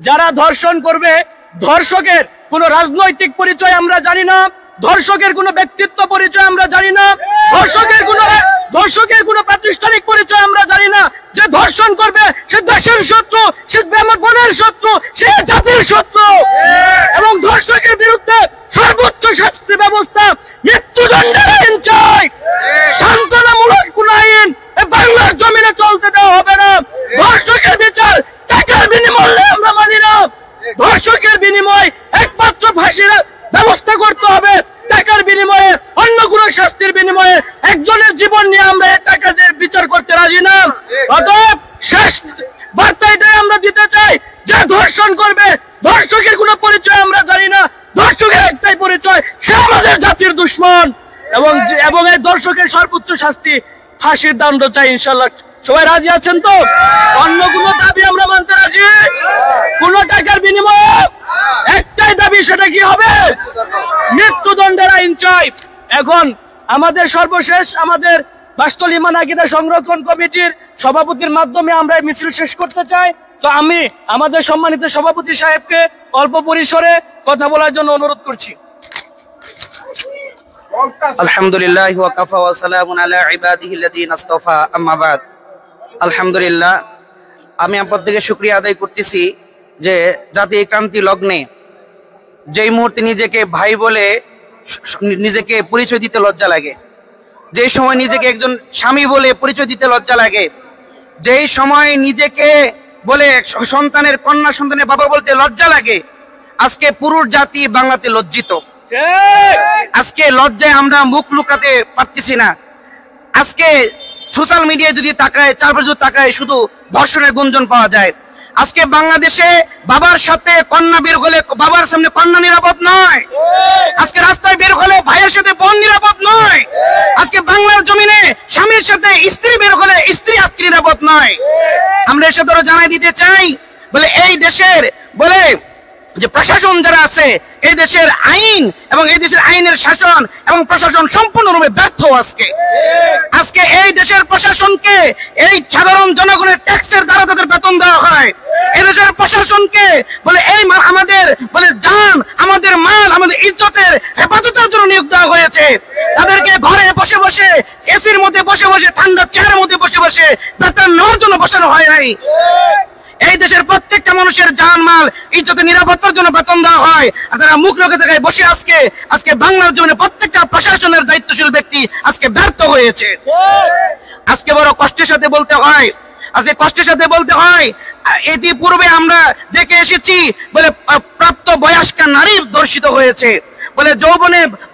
যারা ধর্ষণ করবে, ধর্ষকের কোনো রাজনৈতিক পরিচয় আমরা জানি না, ধর্ষকের কোনো ব্যক্তিত্ব পরিচয় আমরা জানি না, ধর্ষকের কোনো প্রাতিষ্ঠানিক পরিচয় আমরা জানি না। যে ধর্ষণ করবে সে দেশের শত্রু, সে বোনের শত্রু, সে জাতির শত্রু। এবং ধর্ষকের বিরুদ্ধে সর্বোচ্চ শাস্তি ব্যবস্থা, মৃত্যুদণ্ডের আইন চাই। সান্ত্বনামূলক কোন আইন বাংলার জমিনে চলতে দেওয়া হবে না। ধর্ষকের বিচার টাকার বিনিময়ে আমরা মানি না। ধর্ষকের বিনিময় একমাত্র ফাঁসির ব্যবস্থা করতে হবে। টাকার বিনিময়ে, অন্য কোন শাস্তির বিনিময়ে একজনের জীবন নিয়ে আমরা টাকা দিয়ে বিচার করতে রাজি না। অতএব শেষ বার্তা এটাই আমরা দিতে চাই, যে ধর্ষণ করবে, ধর্ষকের কোনো পরিচয় আমরা জানি না, ধর্ষকের একটাই পরিচয়, সে আমাদের জাতির দুশ্মন। এবং এই ধর্ষকের সর্বোচ্চ শাস্তি ফাঁসির দণ্ড চাই ইনশাল্লাহ। সবাই রাজি আছেন তো? অন্য কোন দাবি আমরা মানতে রাজি? কোন টাকার বিনিময়ে একটাই দাবি, সেটা কি হবে? মৃত্যুদণ্ডের আইন চাই। এখন আমাদের সর্বশেষ আমাদের বাস্তল ইমান আকীদা সংরক্ষণ কমিটির সভাপতির মাধ্যমে আমরা এই মিছিল শেষ করতে চাই। তো আমি আমাদের সম্মানিত সভাপতি সাহেবকে অল্প পরিসরে কথা বলার জন্য অনুরোধ করছি। আলহামদুলিল্লাহ ওয়া কাফা ওয়া সালামুন আলা ইবাদিহিল্লাযীনা ইসতাফা, আম্মা বাদ। আলহামদুলিল্লাহ, আমি আপনাদের থেকে শুকরিয়া আদায় করতেছি যে জাতীয় ক্রান্তি লগ্নে যেই মুহূর্তে নিজেকে ভাই বলে নিজেকে পরিচয় দিতে লজ্জা লাগে, যেই সময় নিজেকে একজন স্বামী বলে পরিচয় দিতে লজ্জা লাগে, যেই সময় নিজেকে বলে সন্তানের কন্যা সন্তানের বাবা বলতে লজ্জা লাগে, আজকে পুরুষ জাতি বাংলাতে লজ্জিত। আজকে লজ্জায় আমরা মুখ লুকাতে পারতেছি না। আজকে সোশ্যাল মিডিয়ায় যদি তাকায়, চারপাশে যদি তাকায়, শুধু ধর্ষণের গুঞ্জন পাওয়া যায়। আজকে বাংলাদেশে বাবার সাথে কন্যা বের হলে বাবার সামনে কন্যা নিরাপদ নয়। আজকে রাস্তায় বের হলে ভাইয়ের সাথে বোন নিরাপদ নয়। আজকে বাংলার জমিনে স্বামীর সাথে স্ত্রী বের হলে স্ত্রী আজকে নিরাপদ নয়। আমরা এসে ধরো জানাই দিতে চাই, বলে এই দেশের বলে যে প্রশাসন যারা আছে, এই দেশের আইন এবং এই দেশের আইনের শাসন এবং প্রশাসন সম্পূর্ণরূপে ব্যর্থ। আজকে এই দেশের প্রশাসনকে এই সাধারণ জনগণের ট্যাক্সের দ্বারা তাদের বেতন দেওয়া হয়। এই দেশের প্রশাসনকে বলে এই আমাদের বলে জান, আমাদের মাল, আমাদের ইজ্জতের হেফাজতের জন্য নিয়োগ দেওয়া হয়েছে। তাদেরকে ঘরে বসে বসে, এসির মধ্যে বসে বসে, ঠান্ডা চেয়ারের মধ্যে বসে বসে বেতন নেওয়ার জন্য বসানো হয় নাই। এই দেশের প্রত্যেকটা মানুষের জানমাল ইজ্জতের নিরাপত্তার জন্য বেতন দেওয়া হয়। আর তারা মুখ লোকে জায়গায় বসে আজকে বাংলার জন্য প্রত্যেকটা প্রশাসনের দায়িত্বশীল ব্যক্তি আজকে ব্যর্থ হয়েছে। আজকে বড় কষ্টের সাথে বলতে হয়, ইতিপূর্বে আমরা দেখে এসেছি বলে প্রাপ্ত বয়স্কা নারী ধর্ষিত হয়েছে, বলে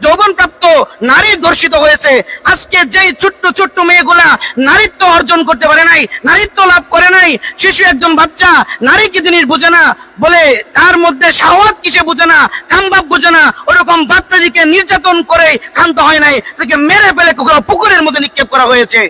যৌবন প্রাপ্ত নারী ধর্ষিত হয়েছে। আজকে যেই ছোট্ট ছোট্ট মেয়েগুলা নারীত্ব অর্জন করতে পারে নাই, নারীত্ব লাভ করে নাই, শিশু একজন বাচ্চা নারী কি জিনিস বুঝে না, বলে তার মধ্যে শাহওয়াত কিসে বুঝে না, কামভাব বুঝে না, ওরকম বাচ্চাটিকে নির্যাতন করে ক্ষান্ত হয় নাই, তাকে মেরে ফেলে পুকুরের মধ্যে নিক্ষেপ করা হয়েছে।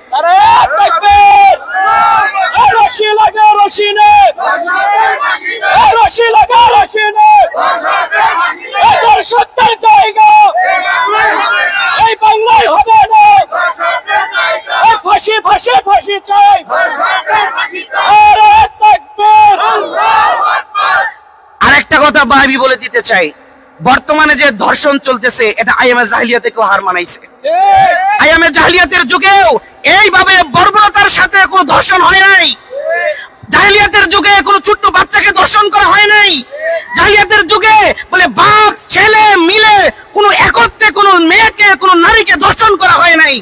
আরেকটা কথা আমি বলে দিতে চাই, বর্তমানে যে ধর্ষণ চলতেছে এটা আইএমএ জাহিলিয়াতেও হার মানাইছে। আইএমএ জাহিলিয়াতের যুগেও এইভাবে বর্বরতার সাথে কোনো ধর্ষণ হয় নাই। জাহিলিয়াতের যুগে কোনো ছোট্ট বাচ্চাকে ধর্ষণ করা হয় নাই। জাহিলিয়াতের যুগে বলে বাপ ছেলে মিলে কোনো একত্রে কোনো মেয়েকে কোনো নারীকে ধর্ষণ করা হয় নাই।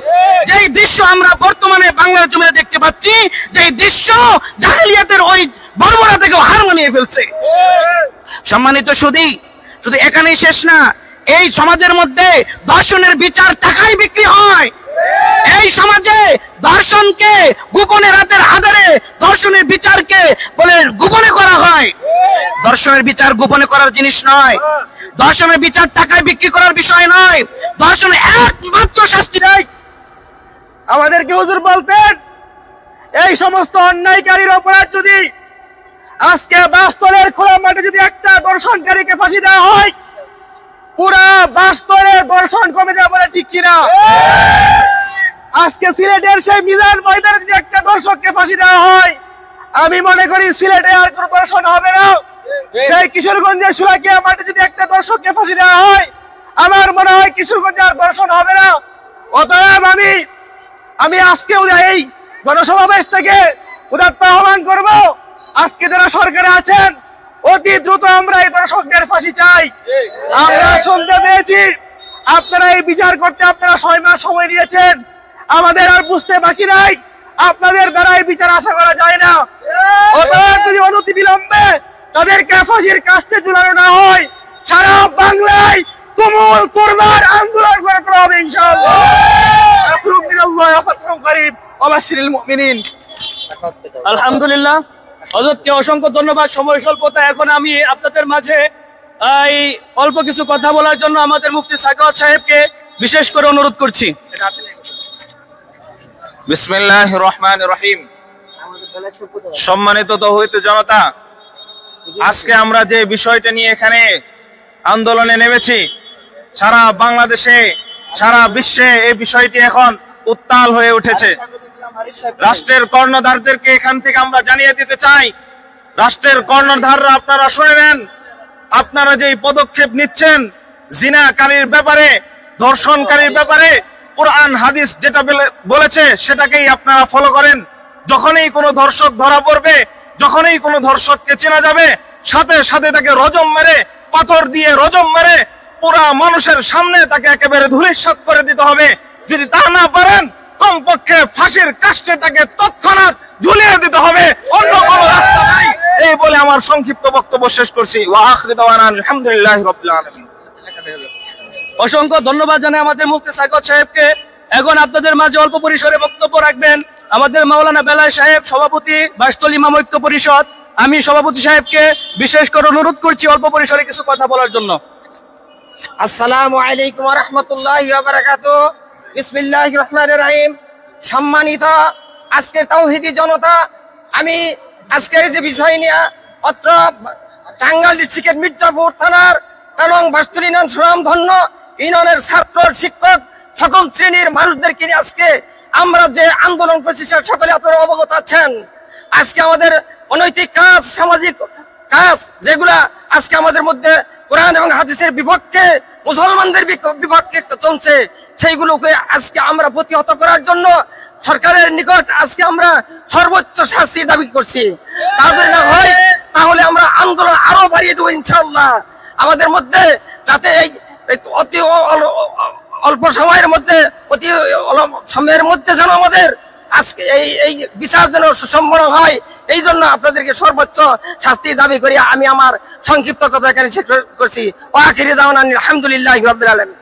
যেই দৃশ্য আমরা বর্তমানে বাংলার জমিনে দেখতে পাচ্ছি, যেই দৃশ্য জাহিলিয়াতের ওই বর্বরতাকেও হার মানিয়ে ফেলছে। সম্মানিত শুধু এখানেই শেষ না, এই সমাজের মধ্যে ধর্ষণের বিচার টাকায় বিক্রি হয়। এই সমাজে ধর্ষণকে গোপনে রাতের আধারে ধর্ষণের বিচারকে বলে গোপনে করা হয়। ধর্ষণের বিচার গোপনে করার জিনিস নয়, ধর্ষণের বিচার টাকায় বিক্রি করার বিষয় নয়। ধর্ষণের একমাত্র শাস্তি নাই। আমাদেরকে হুজুর বলতেন, এই সমস্ত অন্যায়কারীর অপরাধ যদি আজকে বাস্তলের খোলা মাঠে যদি একটা ধর্ষণকারীকে ফাঁসি দেওয়া হয়, পুরা বাস্তলের ধর্ষণ কমে যাবে, বলে ঠিক কিনা? আজকে সিলেটের সেই মিজান ময়দানে যদি একটা দর্শককে ফাঁসি দেওয়া হয়, আমি মনে করি সিলেটে আর কোনো ধর্ষণ হবে না। সেই কিশোরগঞ্জের সুরাকিয়া মাঠে যদি একটা দর্শককে ফাঁসি দেওয়া হয়, আমার মনে হয় কিশোরগঞ্জে আর দর্শন হবে না। অতএব আমি আজকে এই গণসমাবেশ থেকে উদাত্ত আহ্বান করব, আজকে যারা সরকারে আছেন অতি দ্রুত আমরা এই দর্শকদের ফাঁসি চাই। আমরা শুনতে পেয়েছি আপনারা এই বিচার করতে আপনারা 6 মাস সময় নিয়েছেন, আমাদের আর বুঝতে বাকি নাই আপনাদের দ্বারা এই বিচার আশা করা যায় না। অতএব যদি অনতি বিলম্বে তাদেরকে ফাঁসির কাস্তে ঝুলানো না হয়, সারা বাংলায় তুমুল তোরবার আন্দোলন করে তোলা হবে ইনশাআল্লাহ। আলহামদুলিল্লাহ, হযরতকে অসংখ্য ধন্যবাদ। সময় স্বল্পতা, এখন আমি আপনাদের মাঝে এই অল্প কিছু কথা বলার জন্য আমাদের মুফতি সাখাওয়াত সাহেবকে বিশেষ করে অনুরোধ করছি। বিসমিল্লাহির রহমানির রহিম। সম্মানিত তৌহিদ জনতা, আজকে আমরা যে বিষয়টা নিয়ে এখানে আন্দোলনে নেমেছি, সারা বাংলাদেশে সারা বিশ্বে এই বিষয়টি এখন উত্তাল হয়ে উঠেছে। রাষ্ট্রের কর্ণধারদেরকে এখান থেকে আমরা জানিয়ে দিতে চাই, রাষ্ট্রের কর্ণধাররা আপনারা শুনে নেন, আপনারা যে পদক্ষেপ নিচ্ছেন জিনাকারীর ব্যাপারে, ধর্ষণকারীর ব্যাপারে কোরআন হাদিস যেটা বলেছে সেটাকেই আপনারা ফলো করেন। যখনই কোনো ধর্ষক ধরা পড়বে, যখনই কোনো ধর্ষককে চেনা যাবে, সাথে সাথে তাকে রজম মেরে, পাথর দিয়ে রজম মেরে পুরা মানুষের সামনে তাকে একেবারে ধূলিসাৎ করে দিতে হবে। যদি তা না পারেন, কমপক্ষে ফাঁসির কাস্টে তাকে তৎক্ষণাৎ ঝুলিয়ে দিতে হবে, অন্য কোনো রাস্তা নাই। এই বলে আমার সংক্ষিপ্ত বক্তব্য শেষ করছি। ওয়া আখিরু দাওয়ানা আলহামদুলিল্লাহি রাব্বিল আলামিন। অসংখ্য ধন্যবাদ জানাই আমাদের মুফতি সাখাওয়াত সাহেবকে। এখন আপনাদের মাঝে অল্প পরিসরে বক্তব্য রাখবেন আমাদের মাওলানা বেলাল সাহেব, সভাপতি বাসতলী ইমাম ঐক্য পরিষদ। আমি সভাপতি সাহেবকে বিশেষ করে অনুরোধ করছি অল্প পরিসরে কিছু কথা বলার জন্য। আসসালামু আলাইকুম ওয়া রাহমাতুল্লাহি ওয়া বারাকাতুহু। বিসমিল্লাহির রহমানির রহিম। সম্মানিত আজকের তাওহীদি জনতা, আমি আজকের যে বিষয় নিয়ে অত্র টাঙ্গাইল ডিস্ট্রিক্টের মির্জাপুর থানার এবং বাসতলী ইউনিয়ন সুনামধন্য ইউনিয়নের ছাত্র, শিক্ষক, সকল শ্রেণীর মানুষদেরকে নিয়ে আজকে আমরা যে আন্দোলন করছি সেটা সকলে আপনারা অবগত আছেন। আজকে আমাদের অনৈতিক কাজ, সামাজিক কাজ যেগুলা আজকে আমাদের মধ্যে কোরআন এবং হাদিসের বিপক্ষে, মুসলমানদের বিপক্ষে চলছে, সেইগুলোকে আজকে আমরা প্রতিহত করার জন্য সরকারের নিকট আজকে আমরা সর্বোচ্চ শাস্তির দাবি করছি। তা যদি না হয় তাহলে আমরা আন্দোলন আরো বাড়িয়ে দেবো ইনশাআল্লাহ। আমাদের মধ্যে যাতে এই অতি অল্প সময়ের মধ্যে, অতি সময়ের মধ্যে যেন আমাদের আজকে এই বিচার যেন সুসম্পন্ন হয়, এই জন্য আপনাদেরকে সর্বোচ্চ শাস্তি দাবি করি আমি আমার সংক্ষিপ্ত কথা এখানে শেষ করছি। ওয়া আখিরু দাওয়ানা আলহামদুলিল্লাহি রাব্বিল আলামিন।